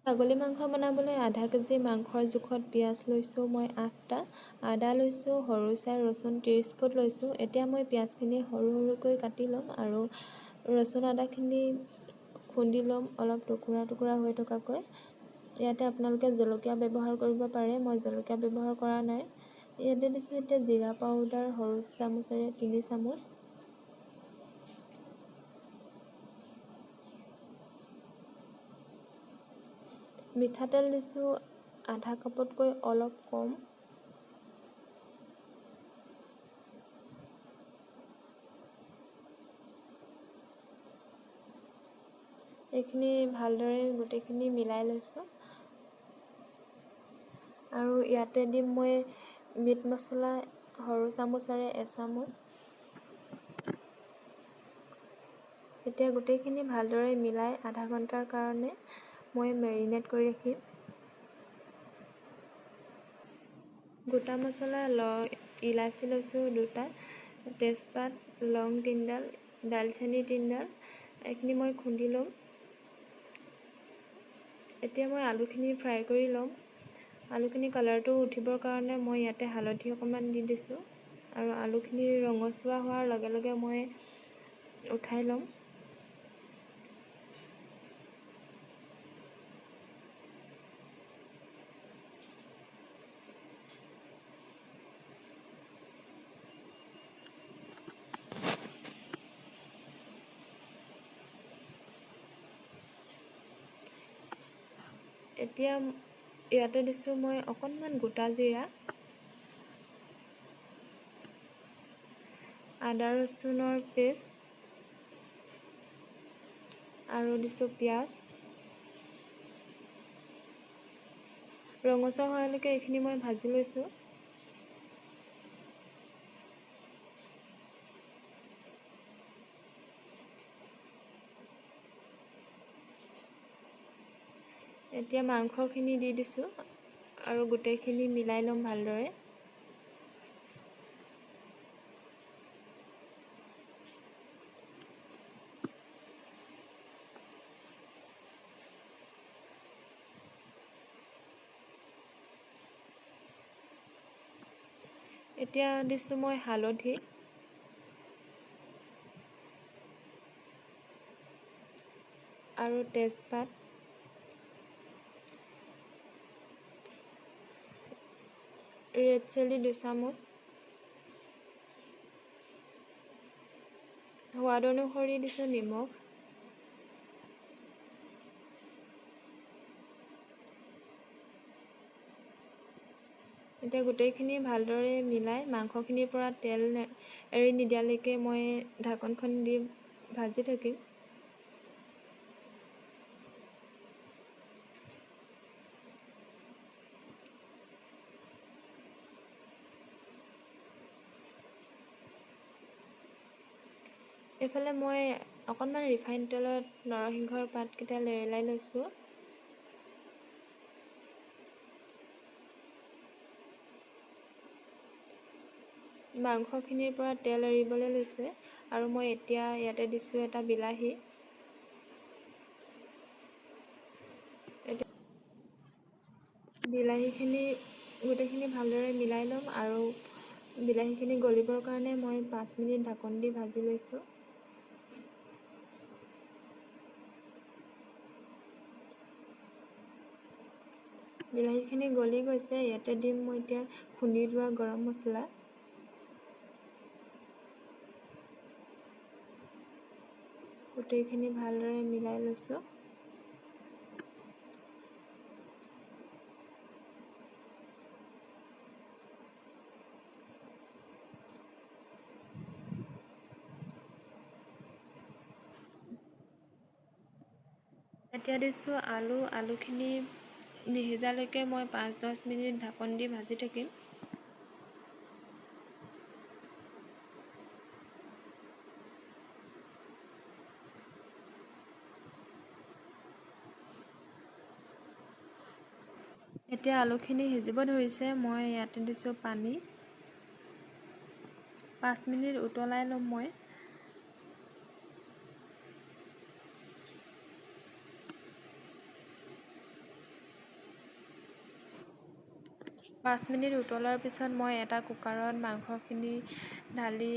ছাগলী মাংস বনাবলৈ আধা কেজি মাংসৰ জোখত পিঁয়াজ লৈছোঁ মই 8টা, আদা লৈছোঁ, সৰু চাই ৰচুন 30 ফুট লৈছোঁ। এতিয়া মই পিঁয়াজখিনি সৰু সৰুকৈ কাটি ল'ম আৰু ৰচুন আদাখিনি খুন্দি ল'ম অলপ টুকুৰা টুকুৰা হৈ থকাকৈ। ইয়াতে আপোনালোকে জলকীয়া ব্যৱহাৰ কৰিব পাৰে, মই জলকীয়া ব্যৱহাৰ কৰা নাই। ইয়াতে দিছোঁ এতিয়া জিৰা পাউডাৰ সৰু চামুচেৰে 3 চামুচ। মিঠাতেল দিছোঁ আধা কাপতকৈ অলপ কম। এইখিনি ভালদৰে গোটেইখিনি মিলাই লৈছোঁ আৰু ইয়াতে দিম মই মিট মছলা সৰু চামুচেৰে 1 চামুচ। এতিয়া গোটেইখিনি ভালদৰে মিলাই আধা ঘণ্টাৰ কাৰণে মই মেৰিনেট কৰি ৰাখিম। গোটা মছলা ইলাচি লৈছোঁ 2টা, তেজপাত, লং 3ডাল, দালচেনি 3ডাল, এইখিনি মই খুন্দি ল'ম। এতিয়া মই আলুখিনি ফ্ৰাই কৰি ল'ম। আলুখিনি কালাৰটো উঠিবৰ কাৰণে মই ইয়াতে হালধি অকণমান দি দিছোঁ আৰু আলুখিনি ৰঙচুৱা হোৱাৰ লগে লগে মই উঠাই ল'ম। এতিয়া ইয়াতে দিছোঁ মই অকণমান গোটা জিৰা, আদা ৰচুনৰ পেষ্ট আৰু দিছোঁ পিঁয়াজ। ৰঙচুৱা হোৱালৈকে এইখিনি মই ভাজি লৈছোঁ। এতিয়া মাংসখিনি দি দিছোঁ আৰু গোটেইখিনি মিলাই ল'ম ভালদৰে। এতিয়া দিছোঁ মই হালধি আৰু তেজপাত, ৰেড চিলি 2 চামুচ, সোৱাদ অনুসৰি দিছোঁ নিমখ। এতিয়া গোটেইখিনি ভালদৰে মিলাই মাংসখিনিৰ পৰা তেল এৰি নিদিয়ালৈকে মই ঢাকনখন দি ভাজি থাকিম। এইফালে মই অকণমান ৰিফাইন তেলত নৰসিংহৰ পাতকেইটা লেৰেলাই লৈছোঁ। মাংসখিনিৰ পৰা তেল এৰিবলৈ লৈছে আৰু মই এতিয়া ইয়াতে দিছোঁ এটা বিলাহী। বিলাহীখিনি গোটেইখিনি ভালদৰে মিলাই ল'ম আৰু বিলাহীখিনি গলিবৰ কাৰণে মই 5 মিনিট ঢাকন দি ভাজি লৈছোঁ। বিলাহীখিনি গলি গৈছে, ইয়াতে দিম মই এতিয়া খুন্দি লোৱা গৰম মছলা। গোটেইখিনি ভালদৰে মিলাই লৈছোঁ। এতিয়া দিছোঁ আলুখিনি নিসিজালৈকে মই 5-10 মিনিট ঢাকন দি ভাজি থাকিম। এতিয়া আলুখিনি সিজিব ধৰিছে, মই ইয়াতে দিছোঁ পানী। 5 মিনিট উতলাই ল'ম মই। 5 মিনিট উতলাৰ পিছত মই এটা কুকাৰত মাংসখিনি ঢালি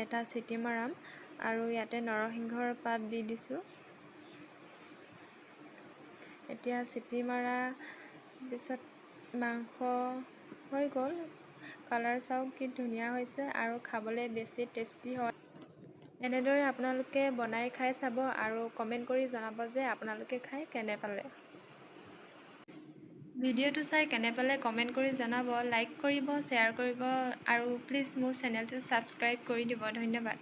এটা চিটি মাৰাম আৰু ইয়াতে নৰসিংহৰ পাত দি দিছোঁ। এতিয়া চিটি মাৰা পিছত মাংস হৈ গ'ল। কালাৰ চাওক কি ধুনীয়া হৈছে আৰু খাবলৈ বেছি টেষ্টি হয়। এনেদৰে আপোনালোকে বনাই খাই চাব আৰু কমেণ্ট কৰি জনাব যে আপোনালোকে খাই কেনে পালে। ভিডিঅ'টো চাই কেনে পালে কমেণ্ট কৰি জনাব, লাইক কৰিব, শ্বেয়াৰ কৰিব আৰু প্লিজ মোৰ চেনেলটো ছাবস্ক্ৰাইব কৰি দিব। ধন্যবাদ।